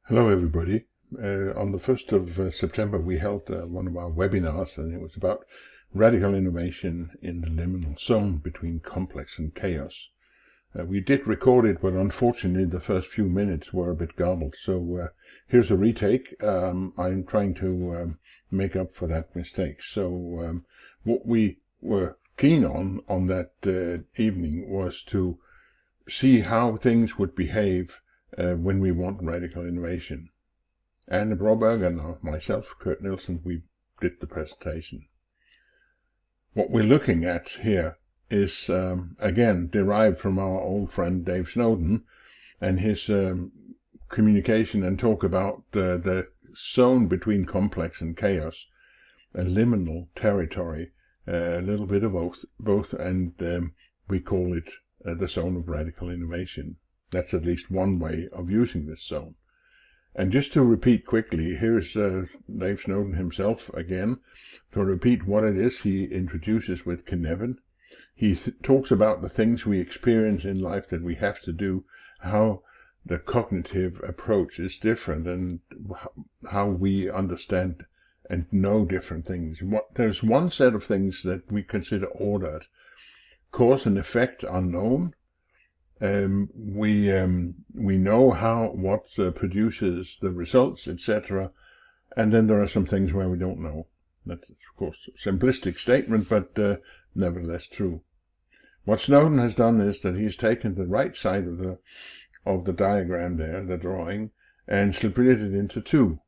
Hello everybody. On the 1st of September we held one of our webinars, and it was about radical innovation in the liminal zone between complex and chaos. We did record it, but unfortunately the first few minutes were a bit garbled, so here's a retake. I'm trying to make up for that mistake. So what we were keen on that evening was to see how things would behave when we want radical innovation. And Broberg and myself, Kurt Nielsen, we did the presentation. What we're looking at here is, again, derived from our old friend Dave Snowden and his communication and talk about the zone between complex and chaos, a liminal territory, a little bit of both, and we call it the zone of radical innovation. That's at least one way of using this zone. And just to repeat quickly, here's Dave Snowden himself again. To repeat what it is, he introduces with Cynefin. He talks about the things we experience in life that we have to do, how the cognitive approach is different, and how we understand and know different things. There's one set of things that we consider ordered. Cause and effect unknown. We know what produces the results, etc. And then there are some things where we don't know. That's, of course, a simplistic statement, but nevertheless true. What Snowden has done is that he's taken the right side of the diagram there, the drawing, and split it into two.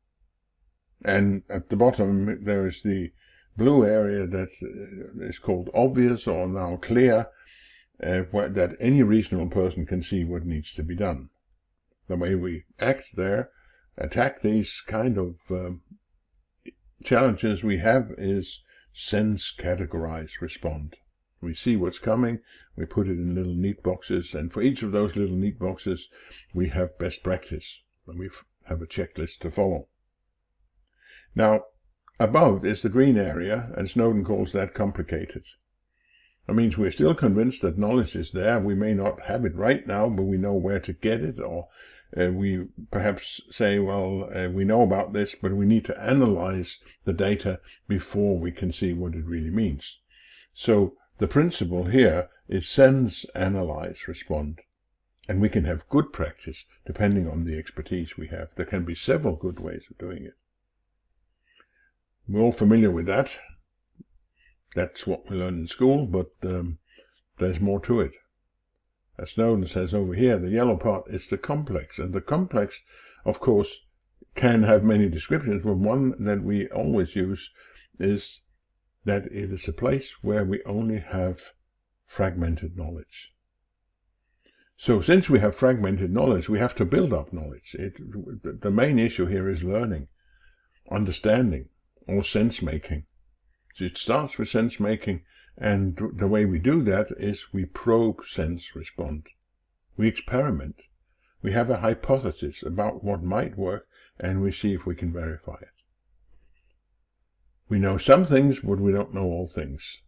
And at the bottom there is the blue area that is called obvious, or now clear, that any reasonable person can see what needs to be done. The way we act there, attack these kind of challenges we have, is sense, categorize, respond. We see what's coming, we put it in little neat boxes, and for each of those little neat boxes we have best practice, and we have a checklist to follow. Now, above is the green area, and Snowden calls that complicated. That means we're still convinced that knowledge is there. We may not have it right now, but we know where to get it, or we perhaps say, well, we know about this, but we need to analyze the data before we can see what it really means. So the principle here is sense, analyze, respond. And we can have good practice depending on the expertise we have. There can be several good ways of doing it. We're all familiar with that. That's what we learn in school, but there's more to it. As Snowden says over here, the yellow part is the complex. And the complex, of course, can have many descriptions, but one that we always use is that it is a place where we only have fragmented knowledge. So since we have fragmented knowledge, we have to build up knowledge. The main issue here is learning, understanding, or sense-making. So it starts with sense-making, and the way we do that is we probe, sense, respond. We experiment. We have a hypothesis about what might work, and we see if we can verify it. We know some things, but we don't know all things.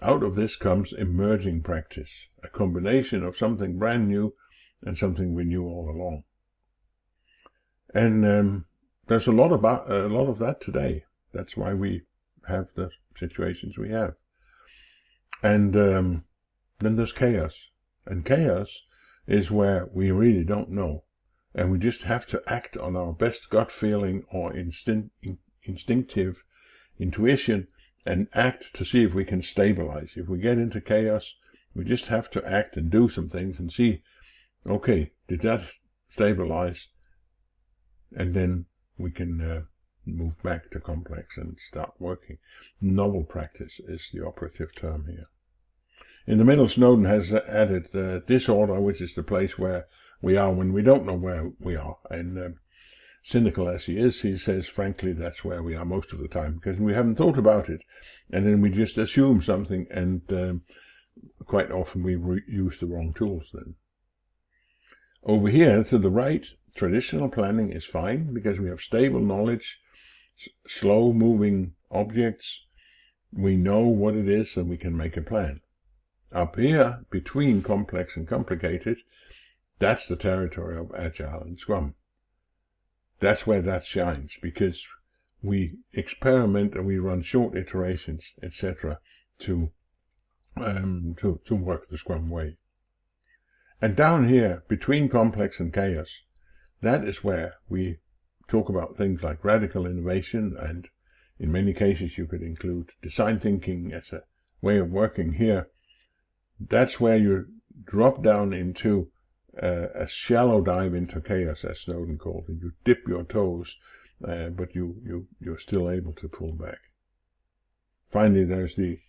Out of this comes emerging practice, a combination of something brand new and something we knew all along. And there's a lot of that today. That's why we have the situations we have. And then there's chaos. And chaos is where we really don't know. And we just have to act on our best gut feeling or instinctive intuition and act to see if we can stabilize. If we get into chaos, we just have to act and do some things and see, okay, did that stabilize? And then we can move back to complex and start working. Novel practice is the operative term here. In the middle, Snowden has added disorder, which is the place where we are when we don't know where we are. And cynical as he is, he says, frankly, that's where we are most of the time, because we haven't thought about it. And then we just assume something, and quite often we use the wrong tools then. Over here to the right, traditional planning is fine, because we have stable knowledge, slow-moving objects. We know what it is, and we can make a plan. Up here, between complex and complicated, that's the territory of Agile and Scrum. that's where that shines, because we experiment and we run short iterations, etc., to work the Scrum way. And down here, between complex and chaos, that is where we talk about things like radical innovation, and in many cases you could include design thinking as a way of working here. That's where you drop down into a shallow dive into chaos, as Snowden called it. You dip your toes, but you're still able to pull back. Finally, there's the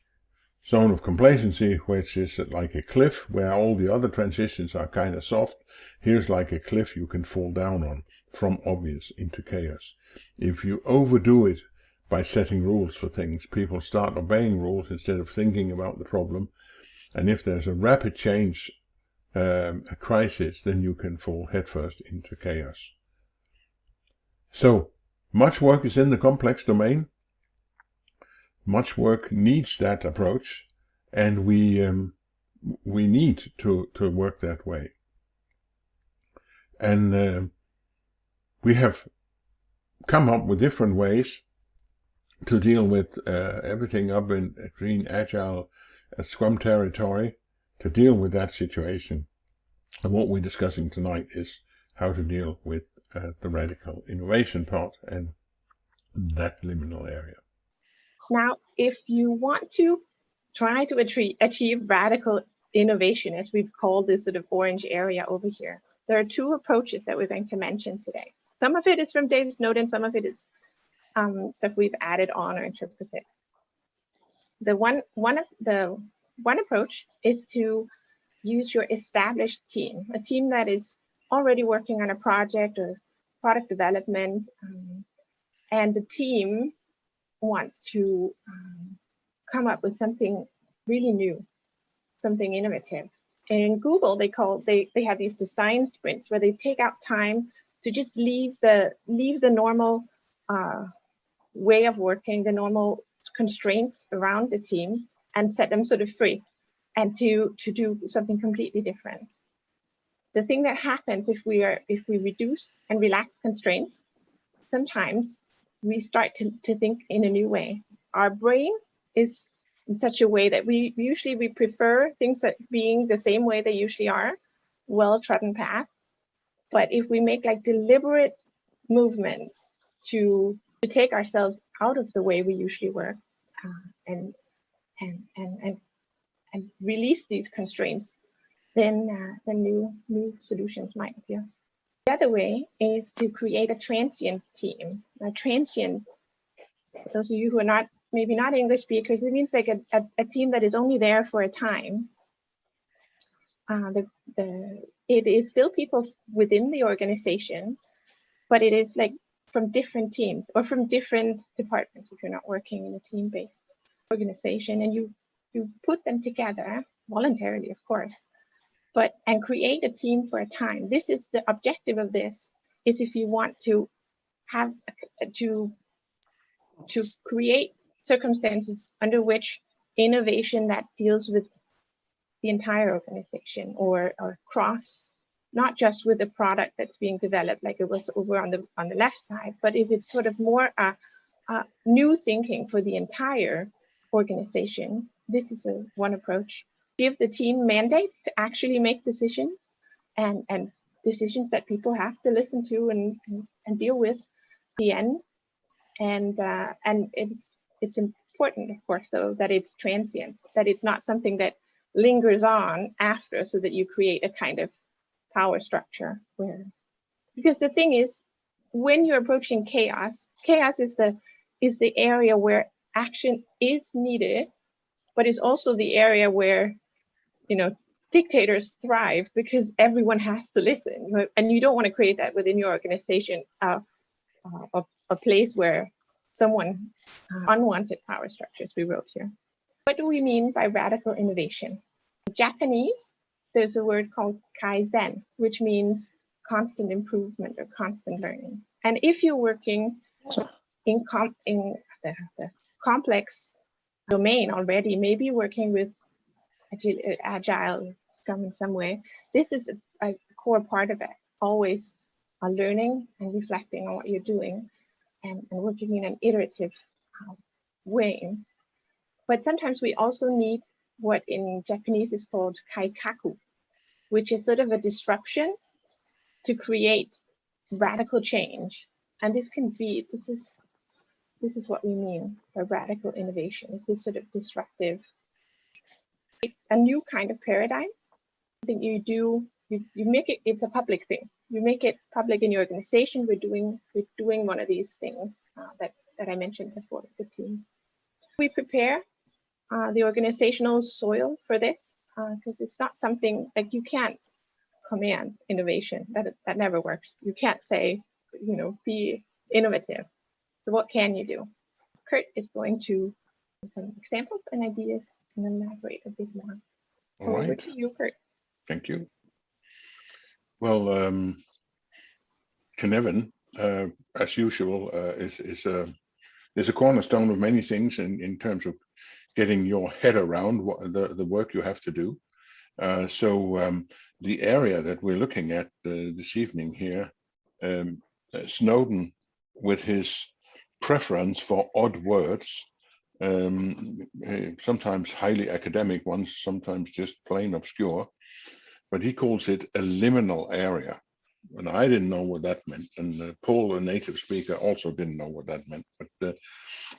zone of complacency, which is like a cliff where all the other transitions are kind of soft. Here's like a cliff you can fall down on from obvious into chaos. If you overdo it by setting rules for things, people start obeying rules instead of thinking about the problem. And if there's a rapid change, a crisis, then you can fall headfirst into chaos. So much work is in the complex domain. Much work needs that approach, and we need to work that way. And we have come up with different ways to deal with everything up in between Agile and Scrum territory, to deal with that situation. And what we're discussing tonight is how to deal with the radical innovation part and that liminal area. Now, if you want to try to achieve radical innovation, as we've called this sort of orange area over here, there are two approaches that we're going to mention today. Some of it is from David Snowden, some of it is stuff we've added on or interpreted. The one approach is to use your established team, a team that is already working on a project or product development, and the team wants to come up with something really new, something innovative. In Google, they have these design sprints where they take out time to just leave the normal way of working, the normal constraints around the team, and set them sort of free, and to do something completely different. The thing that happens if we reduce and relax constraints, sometimes we start to think in a new way. Our brain is in such a way that we prefer things that being the same way they usually are, well-trodden paths. But if we make like deliberate movements to take ourselves out of the way we usually work, and release these constraints, then new solutions might appear. The other way is to create a transient team. A transient, for those of you who are maybe not English speakers, it means like a team that is only there for a time. It is still people within the organization, but it is like from different teams or from different departments if you're not working in a team-based organization, and you put them together voluntarily, of course, and create a team for a time. This is the objective of this, is if you want to have to create circumstances under which innovation that deals with the entire organization or cross, not just with the product that's being developed like it was over on the left side, but if it's sort of more new thinking for the entire organization. This is one approach. Give the team mandate to actually make decisions, and decisions that people have to listen to and deal with at the end. And it's important, of course, though, that it's transient, that it's not something that lingers on after, so that you create a kind of power structure because the thing is, when you're approaching chaos is the area where action is needed, but it's also the area where, dictators thrive, because everyone has to listen, and you don't want to create that within your organization, a place where someone unwanted power structures we wrote here. What do we mean by radical innovation? In Japanese, there's a word called kaizen, which means constant improvement or constant learning. And if you're working in the complex domain already, maybe working with Agile, Scrum in some way, this is a core part of it. Always are learning and reflecting on what you're doing and working in an iterative way. But sometimes we also need what in Japanese is called kaikaku, which is sort of a disruption to create radical change. And this is what we mean by radical innovation. It's this sort of disruptive, a new kind of paradigm. I think you make it, it's a public thing. You make it public in your organization. We're doing one of these things that I mentioned before, the team. We prepare the organizational soil for this because it's not something like you can't command innovation. That never works. You can't say, be innovative. So what can you do? Kurt is going to give some examples and ideas and elaborate a bit more. All right. Over to you, Kurt. Thank you. Well, Cynefin, as usual, is a cornerstone of many things in terms of getting your head around the work you have to do. So the area that we're looking at this evening here, Snowden, with his preference for odd words, sometimes highly academic ones, sometimes just plain obscure, but he calls it a liminal area. And I didn't know what that meant. And Paul, a native speaker, also didn't know what that meant. But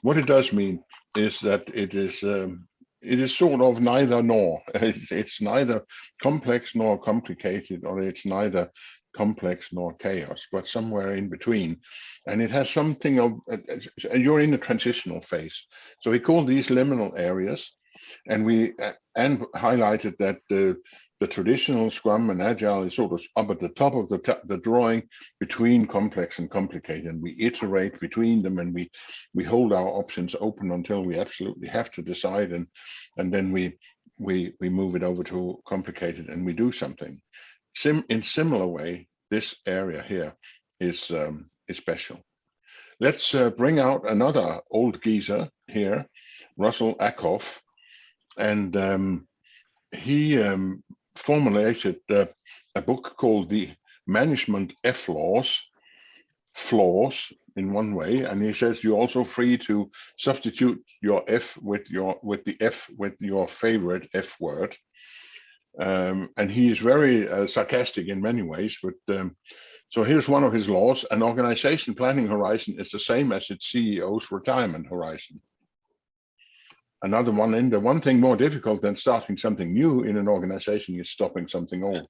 what it does mean is that it is sort of neither nor. It's neither complex nor complicated, or it's neither complex nor chaos, but somewhere in between. And it has something of, you're in a transitional phase. So we call these liminal areas, and we highlighted that the traditional Scrum and Agile is sort of up at the top of the drawing between complex and complicated, and we iterate between them, and we hold our options open until we absolutely have to decide, and then we move it over to complicated and we do something. In similar way, this area here is special. Let's bring out another old geezer here, Russell Ackoff, and he formulated a book called The Management F-Laws, flaws in one way, and he says you're also free to substitute your F with your favorite F word. And he is very sarcastic in many ways, but so here's one of his laws: an organization planning horizon is the same as its CEO's retirement horizon. Another one, and the one thing more difficult than starting something new in an organization is stopping something old.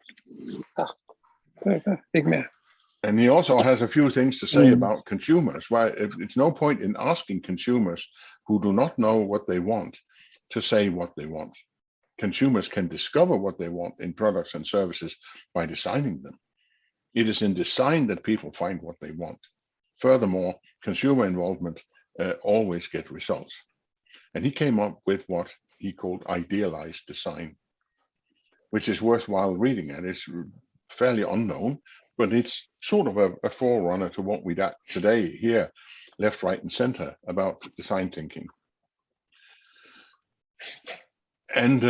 And he also has a few things to say about consumers. Why it's no point in asking consumers who do not know what they want to say what they want. Consumers can discover what they want in products and services by designing them. It is in design that people find what they want. Furthermore, consumer involvement always gets results. And he came up with what he called idealized design, which is worthwhile reading. And it's fairly unknown, but it's sort of a forerunner to what we got today here, left, right, and center about design thinking. And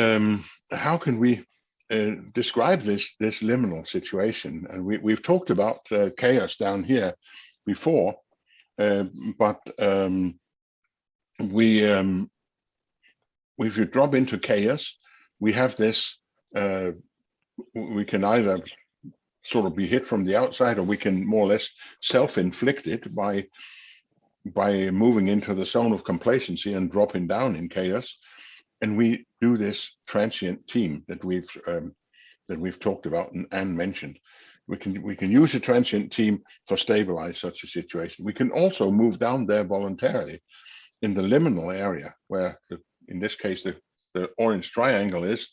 how can we describe this liminal situation? And we've talked about chaos down here before, but if you drop into chaos, we have this, we can either sort of be hit from the outside, or we can more or less self-inflict it by moving into the zone of complacency and dropping down in chaos. And we do this transient team that we've talked about and mentioned. We can use a transient team to stabilize such a situation. We can also move down there voluntarily in the liminal area, where in this case the orange triangle is.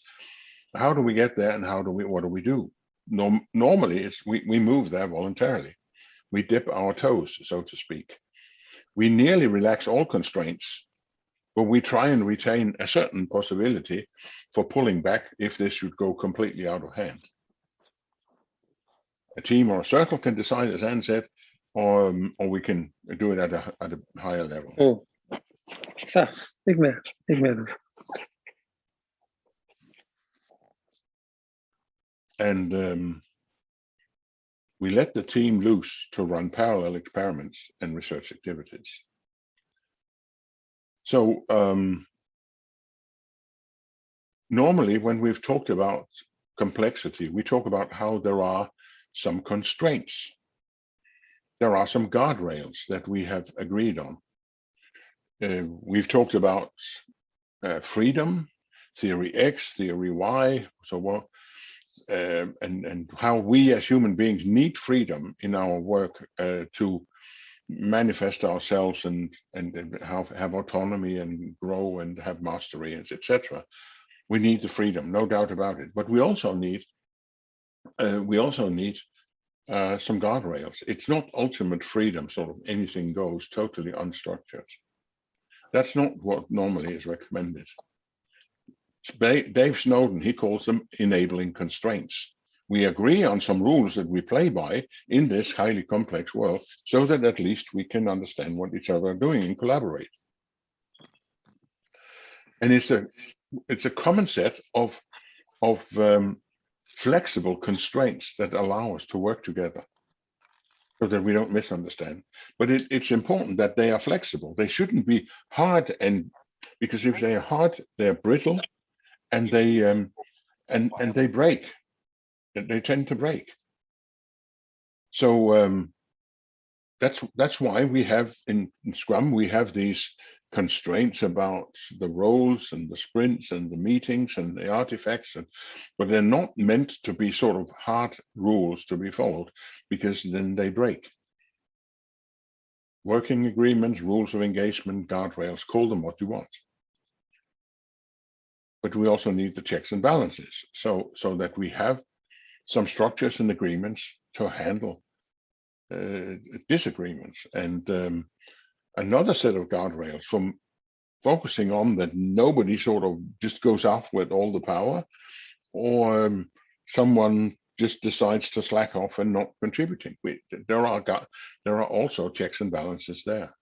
How do we get there, and what do we do? Normally we move there voluntarily. We dip our toes, so to speak. We nearly relax all constraints, but we try and retain a certain possibility for pulling back if this should go completely out of hand. A team or a circle can decide, as Anne said, or we can do it at a higher level. Ikke mere. And We let the team loose to run parallel experiments and research activities. So normally when we've talked about complexity, we talk about how there are some constraints. There are some guardrails that we have agreed on. We've talked about freedom, theory X, theory Y, so what, and how we as human beings need freedom in our work to manifest ourselves and have autonomy and grow and have mastery, etc. We need the freedom, no doubt about it. But we also need some guardrails. It's not ultimate freedom, sort of anything goes, totally unstructured. That's not what normally is recommended. Dave Snowden, he calls them enabling constraints. We agree on some rules that we play by in this highly complex world so that at least we can understand what each other are doing and collaborate. And it's a common set of flexible constraints that allow us to work together so that we don't misunderstand. But it's important that they are flexible. They shouldn't be hard, and because if they are hard, they're brittle, and they break. They tend to break. So that's why we have in Scrum we have these constraints about the roles and the sprints and the meetings and the artifacts, but they're not meant to be sort of hard rules to be followed, because then they break. Working agreements, rules of engagement, guardrails, call them what you want. But we also need the checks and balances, so that we have some structures and agreements to handle disagreements, and another set of guardrails from focusing on that nobody sort of just goes off with all the power, or someone just decides to slack off and not contributing. There are also checks and balances there.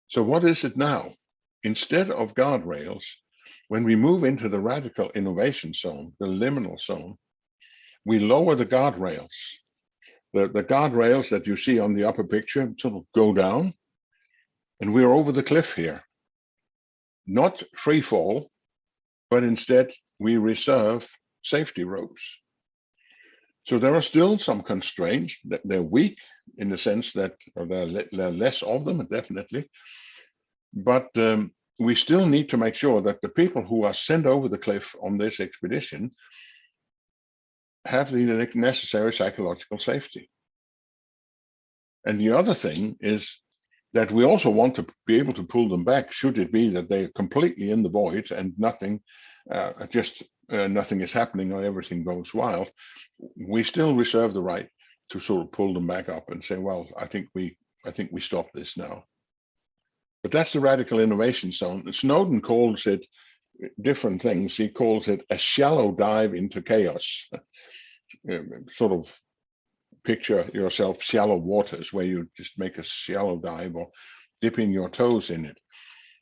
So what is it now? Instead of guardrails, when we move into the radical innovation zone, the liminal zone, we lower the guardrails. The guardrails that you see on the upper picture sort of go down, and we're over the cliff here. Not free fall, but instead we reserve safety ropes. So there are still some constraints. That they're weak in the sense that there are less of them, definitely. But we still need to make sure that the people who are sent over the cliff on this expedition have the necessary psychological safety. And the other thing is that we also want to be able to pull them back should it be that they are completely in the void and nothing is happening or everything goes wild. We still reserve the right to sort of pull them back up and say, well, I think we stop this now. But that's the radical innovation zone. Snowden calls it different things. He calls it a shallow dive into chaos. Sort of picture yourself shallow waters where you just make a shallow dive or dipping your toes in it.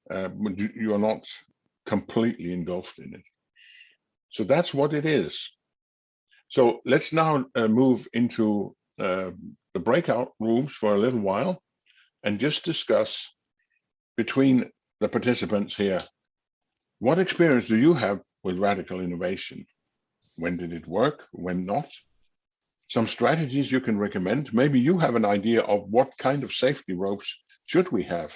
But you are not completely engulfed in it. So that's what it is. So let's now move into the breakout rooms for a little while and just discuss between the participants here, what experience do you have with radical innovation? When did it work? When not? Some strategies you can recommend. Maybe you have an idea of what kind of safety ropes should we have.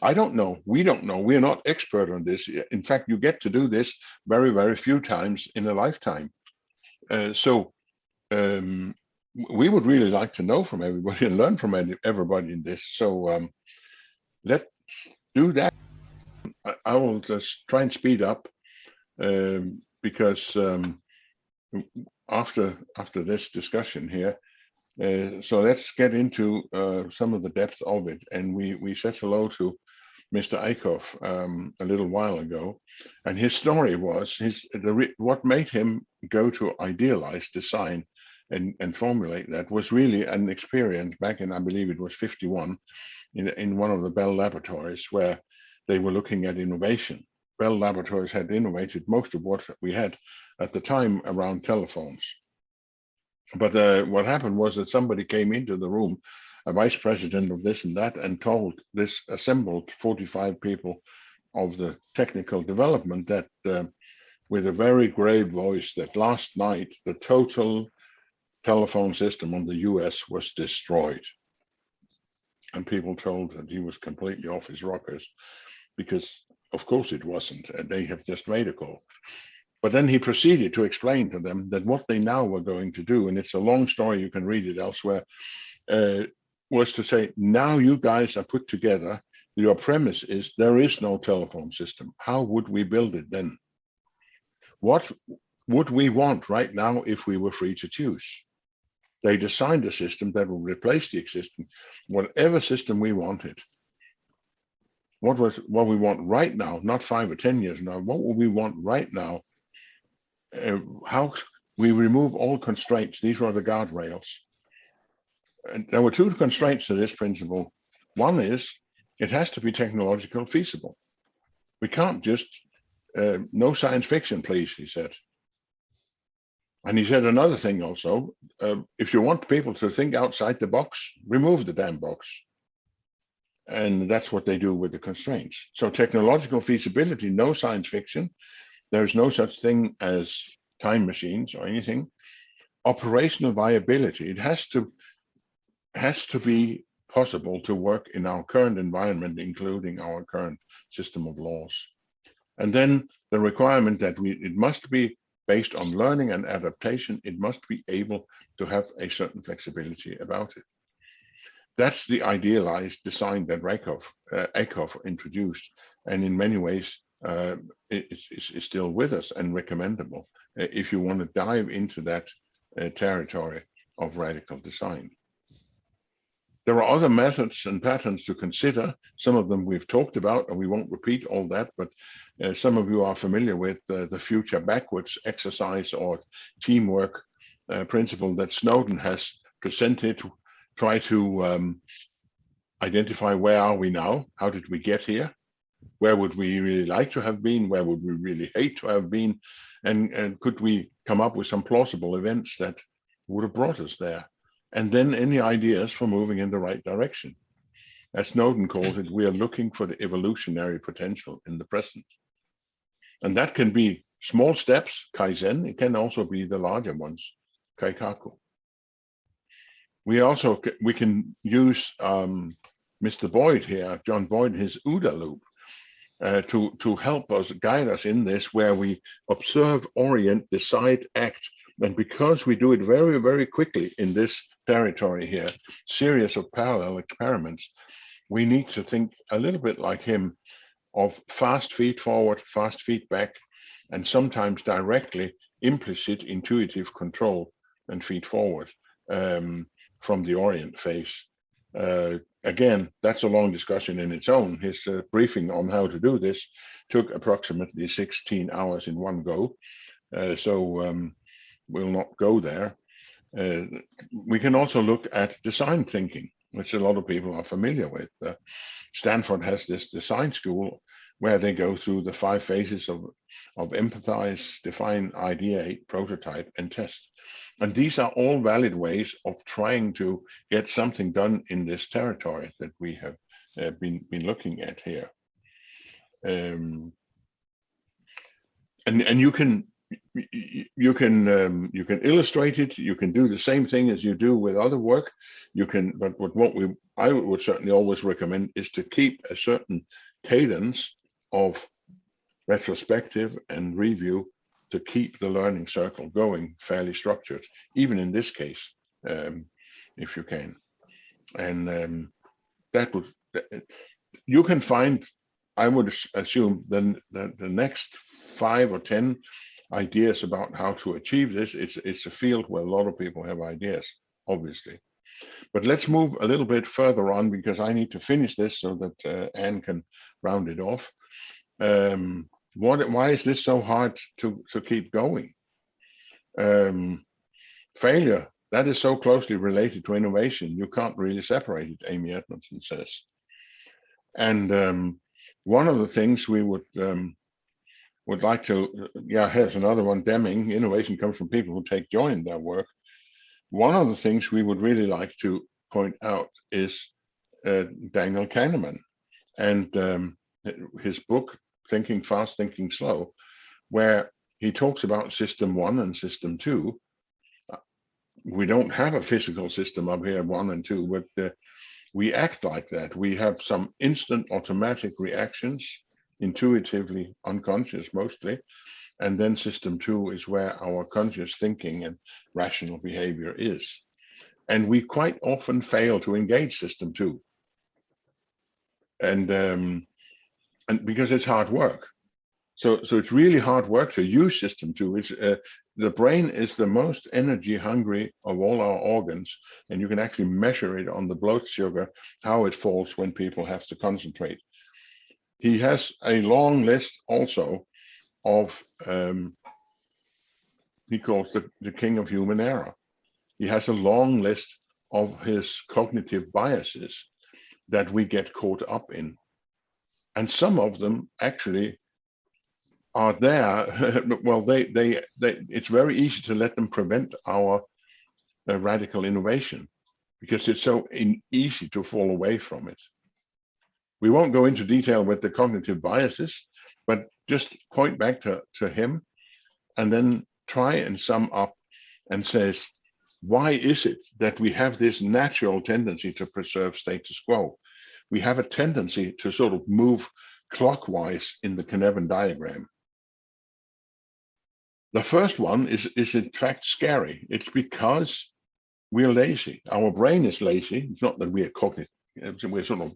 I don't know. We don't know. We're not expert on this. In fact, you get to do this very, very few times in a lifetime. So we would really like to know from everybody and learn from everybody in this. So let's do that. I will just try and speed up because after this discussion here, so let's get into some of the depth of it. And we said hello to Mr. Eickhoff a little while ago, and his story was what made him go to idealize design and formulate that was really an experience back in, I believe it was 51, in one of the Bell laboratories where they were looking at innovation. Bell Laboratories had innovated most of what we had at the time around telephones. But what happened was that somebody came into the room, a vice president of this and that, and told this assembled 45 people of the technical development that with a very grave voice that last night the total telephone system on the US was destroyed. And people told that he was completely off his rockers, because of course it wasn't, and they have just made a call. But then he proceeded to explain to them that what they now were going to do, and it's a long story, you can read it elsewhere, was to say, now you guys are put together, your premise is there is no telephone system. How would we build it then? What would we want right now if we were free to choose? They designed a system that would replace the existing, whatever system we wanted. What we want right now, not 5 or 10 years now, what would we want right now? How we remove all constraints. These were the guardrails. And there were 2 constraints to this principle. One is it has to be technologically feasible. We can't just, no science fiction, please, he said. And he said another thing also, if you want people to think outside the box, remove the damn box. And that's what they do with the constraints. So technological feasibility, no science fiction. There's no such thing as time machines or anything. Operational viability, it has to be possible to work in our current environment, including our current system of laws. And then the requirement that it must be based on learning and adaptation. It must be able to have a certain flexibility about it. That's the idealized design that Eickhoff introduced, and in many ways is still with us and recommendable if you want to dive into that territory of radical design. There are other methods and patterns to consider. Some of them we've talked about, and we won't repeat all that, but some of you are familiar with the future backwards exercise or teamwork principle that Snowden has presented. Try to identify where are we now? How did we get here? Where would we really like to have been? Where would we really hate to have been? And could we come up with some plausible events that would have brought us there? And then any ideas for moving in the right direction. As Snowden calls it, we are looking for the evolutionary potential in the present. And that can be small steps, Kaizen. It can also be the larger ones, Kaikaku. We can use Mr. Boyd here, John Boyd, his OODA loop, to help us, guide us in this, where we observe, orient, decide, act. And because we do it very, very quickly in this territory here, series of parallel experiments, we need to think a little bit like him of fast feed forward, fast feedback, and sometimes directly implicit intuitive control and feed forward from the orient phase. Again, that's a long discussion in its own. His briefing on how to do this took approximately 16 hours in one go. So we'll not go there. We can also look at design thinking, which a lot of people are familiar with. Stanford has this design school where they go through the 5 phases of empathize, define, ideate, prototype, and test. And these are all valid ways of trying to get something done in this territory that we have been looking at here. And you can illustrate it. You can do the same thing as you do with other work. You can, but I would certainly always recommend is to keep a certain cadence of retrospective and review to keep the learning circle going fairly structured, even in this case, if you can. And you can find, I would assume, then the next 5 or 10 ideas about how to achieve this. It's a field where a lot of people have ideas, obviously. But let's move a little bit further on, because I need to finish this so that Anne can round it off. Why is this so hard to keep going? Failure, that is so closely related to innovation, you can't really separate it, Amy Edmondson says. And one of the things we would like to, here's another one, Deming, innovation comes from people who take joy in their work. One of the things we would really like to point out is Daniel Kahneman and his book, Thinking Fast, Thinking Slow, where he talks about system 1 and system 2. We don't have a physical system up here, 1 and 2, but we act like that. We have some instant automatic reactions, intuitively unconscious mostly, and then system 2 is where our conscious thinking and rational behavior is. And we quite often fail to engage system 2. And because it's hard work. So it's really hard work to use system 2. It's, the brain is the most energy hungry of all our organs, and you can actually measure it on the blood sugar, how it falls when people have to concentrate. He has a long list also of, he calls the king of human error. He has a long list of his cognitive biases that we get caught up in. And some of them actually are there. Well, it's very easy to let them prevent our radical innovation because it's so easy to fall away from it. We won't go into detail with the cognitive biases, but just point back to him and then try and sum up and says, why is it that we have this natural tendency to preserve status quo? We have a tendency to sort of move clockwise in the Canevin diagram. The first one is in fact scary. It's because we're lazy. Our brain is lazy. It's not that we are cognitive, we're sort of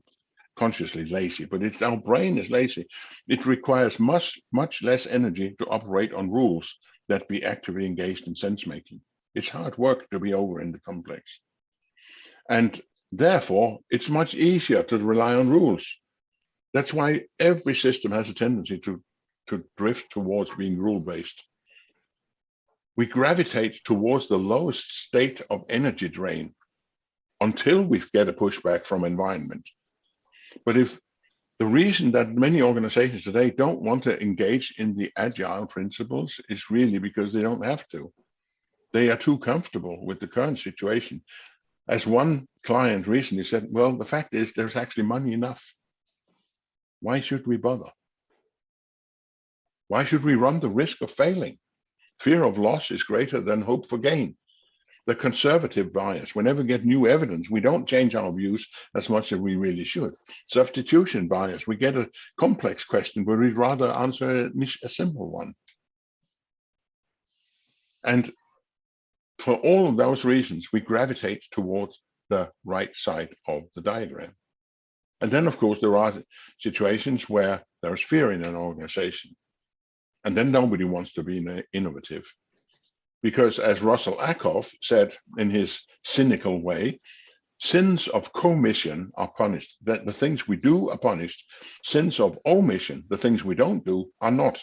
consciously lazy, but it's our brain is lazy. It requires much less energy to operate on rules that be actively engaged in sense making. It's hard work to be over in the complex. And therefore, it's much easier to rely on rules. That's why every system has a tendency to drift towards being rule-based. We gravitate towards the lowest state of energy drain until we get a pushback from environment. But if the reason that many organizations today don't want to engage in the agile principles is really because they don't have to. They are too comfortable with the current situation. As one client recently said, well, the fact is there's actually money enough. Why should we bother? Why should we run the risk of failing? Fear of loss is greater than hope for gain. The conservative bias, whenever we get new evidence, we don't change our views as much as we really should. Substitution bias, we get a complex question, but we'd rather answer a simple one. And for all of those reasons, we gravitate towards the right side of the diagram. And then, of course, there are situations where there's fear in an organization. And then nobody wants to be innovative. Because as Russell Ackoff said in his cynical way, sins of commission are punished. That the things we do are punished. Sins of omission, the things we don't do, are not.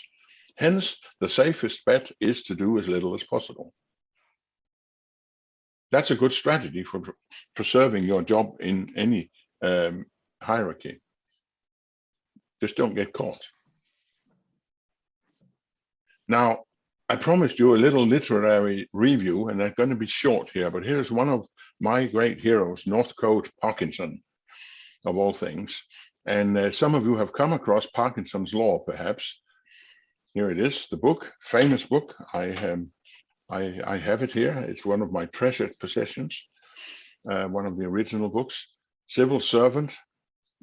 Hence, the safest bet is to do as little as possible. That's a good strategy for preserving your job in any hierarchy. Just don't get caught. Now, I promised you a little literary review, and I'm going to be short here, but here's one of my great heroes, Northcote Parkinson, of all things. And some of you have come across Parkinsons Law, perhaps. Here it is, the book, famous book. I have it here. It's one of my treasured possessions, one of the original books. Civil servant,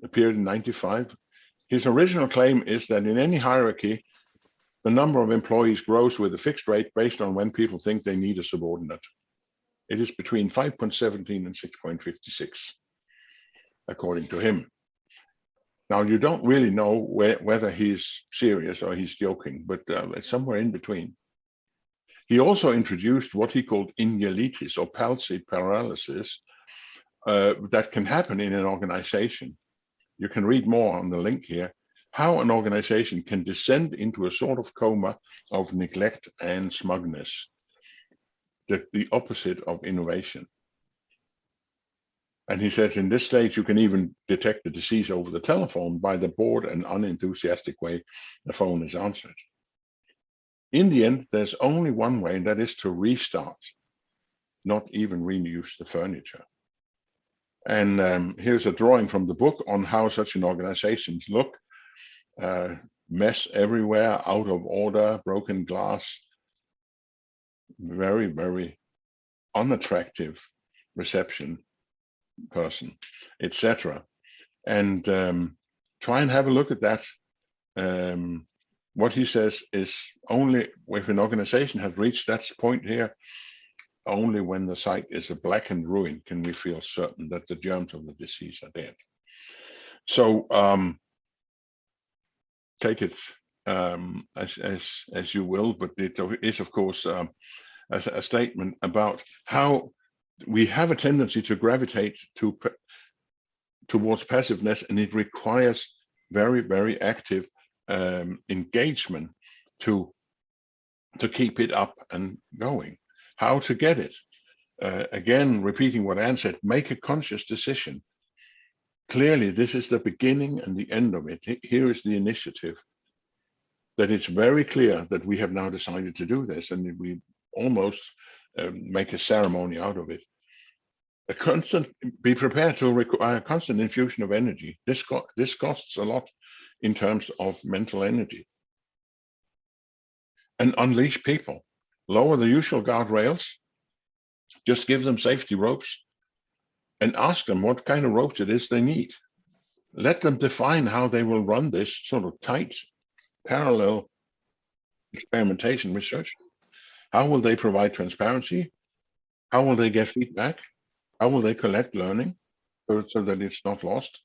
appeared in '95. His original claim is that in any hierarchy, the number of employees grows with a fixed rate based on when people think they need a subordinate. It is between 5.17 and 6.56, according to him. Now, you don't really know whether he's serious or he's joking, but it's somewhere in between. He also introduced what he called inyelitis or palsy paralysis that can happen in an organization. You can read more on the link here. How an organization can descend into a sort of coma of neglect and smugness, the opposite of innovation. And he says in this stage, you can even detect the disease over the telephone by the bored and unenthusiastic way the phone is answered. In the end, there's only one way, and that is to restart. not even reuse the furniture. And here's a drawing from the book on how such an organizations look. Mess everywhere, out of order, broken glass, very, very unattractive reception person, etc. And try and have a look at that. What he says is only if an organization has reached that point here, only when the site is a blackened ruin can we feel certain that the germs of the disease are dead. So take it as you will, but it is of course a statement about how we have a tendency to gravitate towards passiveness, and it requires very, very active engagement to keep it up and going. How to get it? Again, repeating what Anne said, make a conscious decision. Clearly, this is the beginning and the end of it. Here is the initiative. That it's very clear that we have now decided to do this, and we almost make a ceremony out of it. Be prepared to require a constant infusion of energy. This costs a lot in terms of mental energy. And unleash people. Lower the usual guardrails. Just give them safety ropes and ask them what kind of ropes it is they need. Let them define how they will run this sort of tight, parallel experimentation research. How will they provide transparency? How will they get feedback? How will they collect learning so that it's not lost?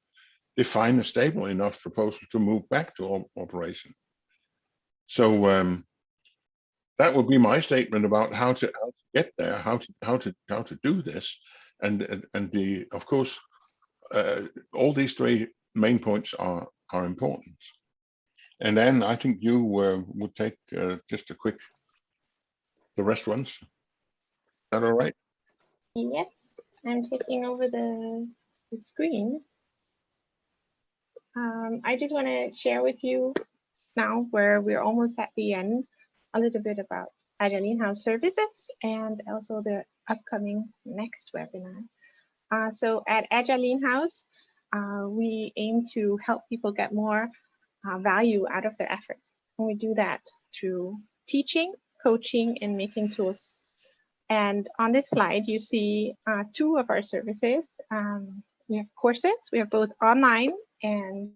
Define a stable enough proposal to move back to operation. So that would be my statement about how to get there, how to do this, and of course all these three main points are important. And then I think you would take just a quick the rest ones. Is that all right? Yes, I'm taking over the screen. I just want to share with you now, where we're almost at the end, a little bit about Agile in-house services and also the upcoming next webinar. So at Agile in-house, we aim to help people get more value out of their efforts. And we do that through teaching, coaching, and making tools. And on this slide, you see two of our services. We have courses. We have both online and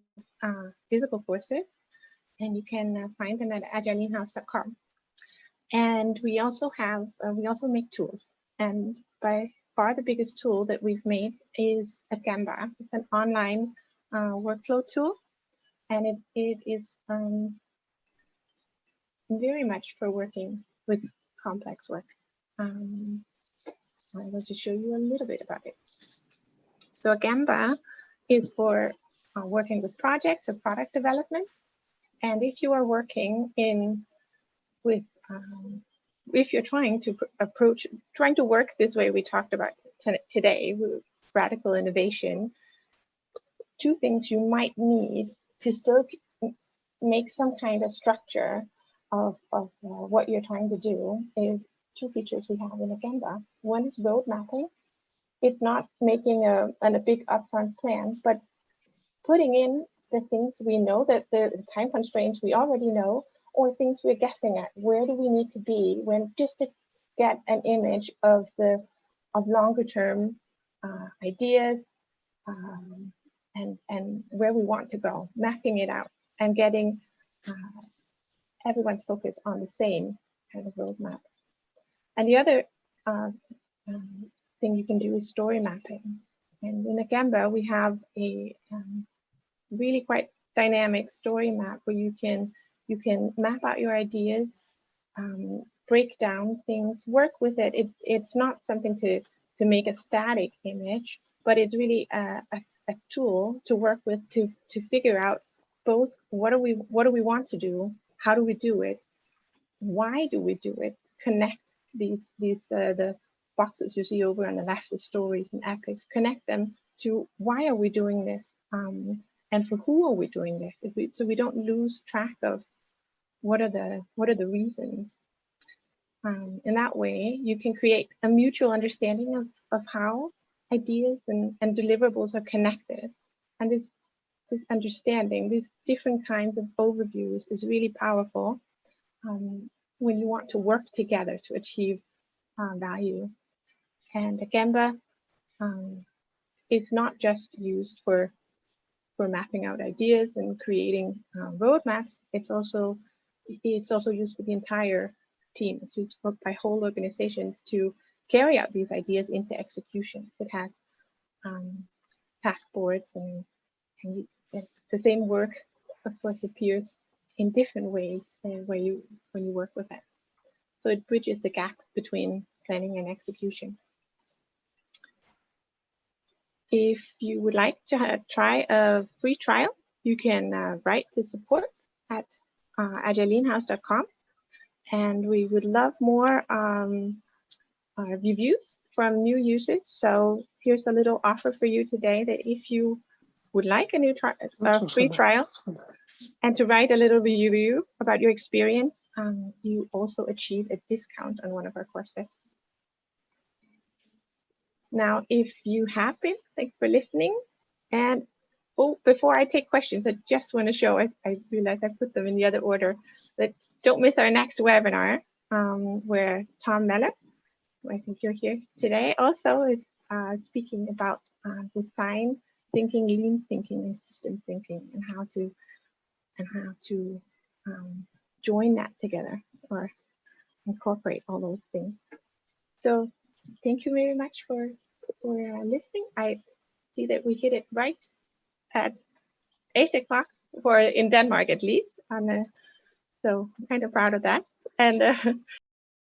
physical courses. And you can find them at agileinhouse.com. And we also have, we also make tools. And by far the biggest tool that we've made is Agamba. It's an online workflow tool. And it is very much for working with complex work. I will just show you a little bit about it. So Agamba is for working with projects or product development. And if you are working if you're trying to work this way we talked about today with radical innovation, two things you might need to still make some kind of structure of what you're trying to do is two features we have in Agamba. One is road mapping. It's not making a big upfront plan, but putting in the things we know, that the time constraints we already know, or things we're guessing at. Where do we need to be when, just to get an image of longer term ideas and where we want to go, mapping it out and getting everyone's focus on the same kind of roadmap. And the other thing you can do is story mapping. And in Agamba, we have a really quite dynamic story map where you can map out your ideas, break down things, work with it. It's not something to make a static image, but it's really a tool to work with to figure out both what do we want to do, how do we do it, why do we do it, connect these the boxes you see over on the left, the stories and epics, connect them to why are we doing this, and for who are we doing this, so we don't lose track of what are the reasons. In that way, you can create a mutual understanding of how ideas and deliverables are connected. And this understanding, these different kinds of overviews is really powerful when you want to work together to achieve value. And the Gemba is not just used for mapping out ideas and creating roadmaps. It's also used for the entire team. It's used by whole organizations to carry out these ideas into execution. It has task boards and the same work, of course, appears in different ways when you work with it. So it bridges the gap between planning and execution. If you would like to try a free trial, you can write to support at agileinhouse.com, and we would love more reviews from new users. So here's a little offer for you today, that if you would like a free trial and to write a little review about your experience, you also achieve a discount on one of our courses. Now, if you have been, thanks for listening. And before I take questions, I just want to show, I realized I put them in the other order, that don't miss our next webinar, where Tom Meller, who I think you're here today, also is speaking about design thinking, lean thinking, and system thinking, and how to join that together or incorporate all those things. So thank you very much for listening. I see that we hit it right at 8 o'clock in Denmark, at least. So I'm kind of proud of that. And